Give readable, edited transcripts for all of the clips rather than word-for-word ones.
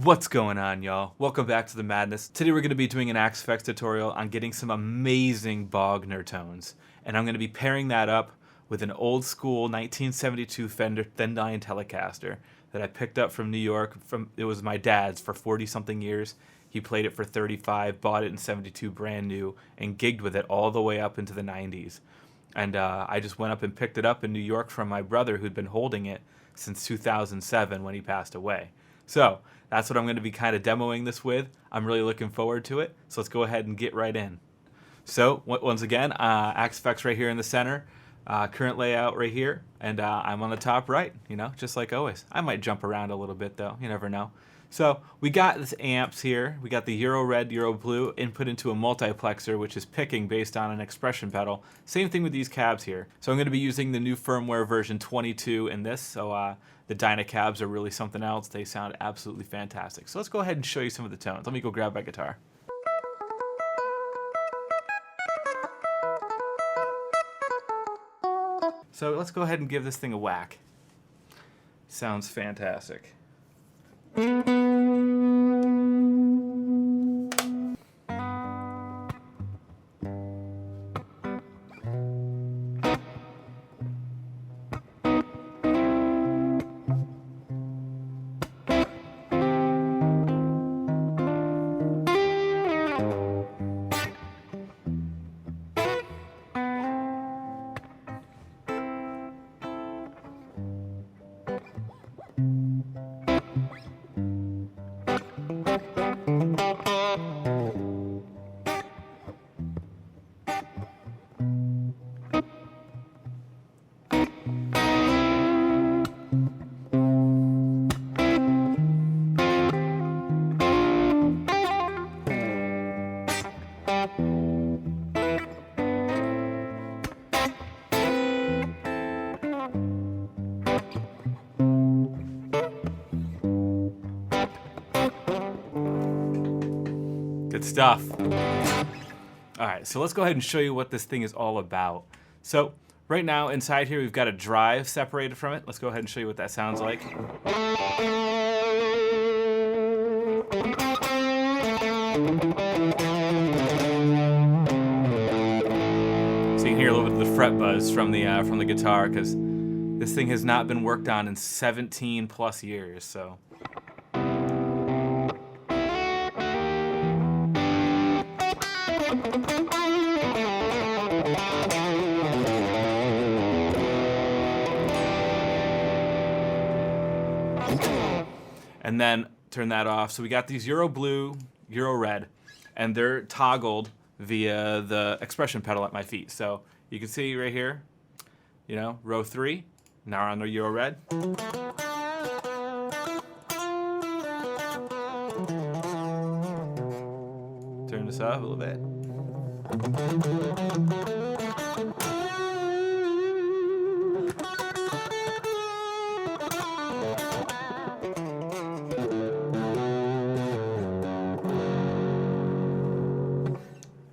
What's going on, y'all? Welcome back to the madness. Today we're going to be doing an Axe-Fx tutorial on getting some amazing Bogner tones. And I'm going to be pairing that up with an old school 1972 Fender thinline telecaster that I picked up from New York. It was my dad's for 40-something years. He played it for 35, bought it in 72 brand new, and gigged with it all the way up into the 90s. And I just went up and picked it up in New York from my brother who'd been holding it since 2007 when he passed away. So that's what I'm going to be kind of demoing this with. I'm really looking forward to it. So let's go ahead and get right in. So once again, Axe-Fx right here in the center. Current layout right here. And I'm on the top right, just like always. I might jump around a little bit though. You never know. So we got this amps here. We got the Euro Red, Euro Blue input into a multiplexer, which is picking based on an expression pedal. Same thing with these cabs here. So I'm going to be using the new firmware version 22 in this. So the dynacabs are really something else. They sound absolutely fantastic. So let's go ahead and show you some of the tones. Let me go grab my guitar. So let's go ahead and give this thing a whack. Sounds fantastic. Good stuff. Alright, so let's go ahead and show you what this thing is all about. So right now inside here we've got a drive separated from it. Let's go ahead and show you what that sounds like. So you can hear a little bit of the fret buzz from the guitar because this thing has not been worked on in 17 plus years. So. And then turn that off. So we got these Euro Blue, Euro Red, and they're toggled via the expression pedal at my feet. So you can see right here, row 3. Now we're on the Euro Red. Turn this up a little bit.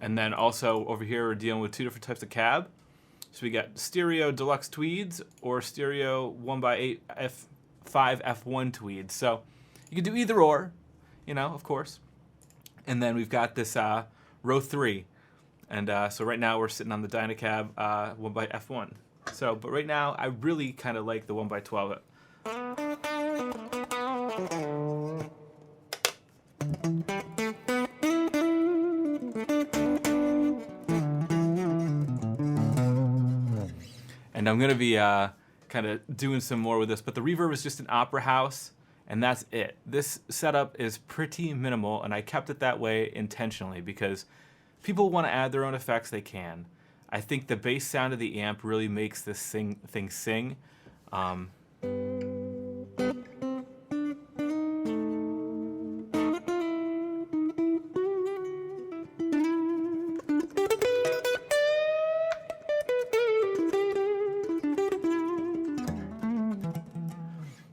And then also over here we're dealing with two different types of cab. So we got stereo deluxe tweeds or stereo 1x8 F5 F1 tweeds. So you can do either or, of course. And then we've got this row 3. And so right now we're sitting on the dynacab 1x F1. So, but right now I really kind of like the 1x12. And I'm going to be kind of doing some more with this, but the reverb is just an opera house, and that's it. This setup is pretty minimal, and I kept it that way intentionally because people want to add their own effects, they can. I think the bass sound of the amp really makes this thing sing.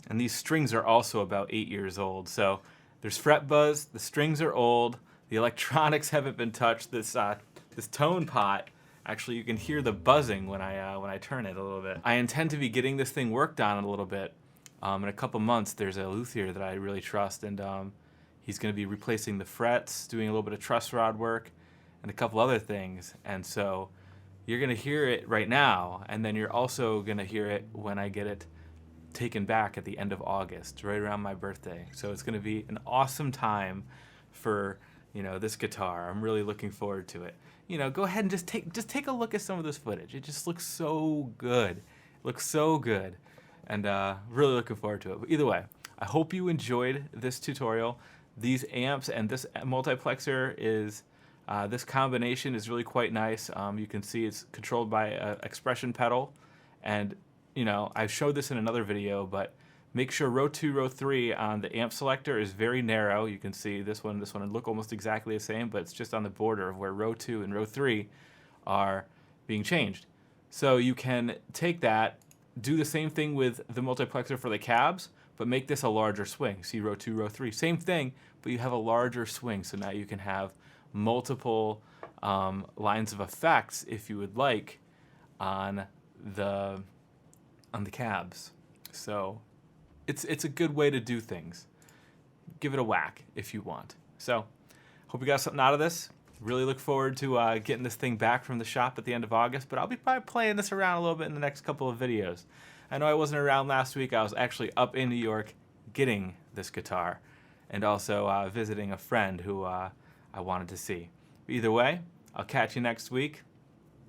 And these strings are also about 8 years old. So there's fret buzz, the strings are old, the electronics haven't been touched. This tone pot, actually you can hear the buzzing when I turn it a little bit. I intend to be getting this thing worked on a little bit In a couple months, there's a luthier that I really trust, and he's going to be replacing the frets, doing a little bit of truss rod work, and a couple other things. And so you're going to hear it right now, and then you're also going to hear it when I get it taken back at the end of August, right around my birthday. So it's going to be an awesome time for, this guitar. I'm really looking forward to it. Go ahead and just take a look at some of this footage. It just looks so good. It looks so good. And really looking forward to it. But either way, I hope you enjoyed this tutorial. These amps and this multiplexer is, this combination is really quite nice. You can see it's controlled by an expression pedal. And, I showed this in another video, but make sure row 2, row 3 on the amp selector is very narrow. You can see this one look almost exactly the same, but it's just on the border of where row 2 and row 3 are being changed. So you can take that, do the same thing with the multiplexer for the cabs, but make this a larger swing. See row 2, row 3, same thing, but you have a larger swing. So now you can have multiple lines of effects, if you would like, on the cabs. So it's a good way to do things. Give it a whack if you want. So hope you got something out of this. Really look forward to getting this thing back from the shop at the end of August, but I'll be probably playing this around a little bit in the next couple of videos. I know I wasn't around last week. I was actually up in New York getting this guitar and also visiting a friend who I wanted to see. Either way, I'll catch you next week.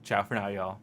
Ciao for now, y'all.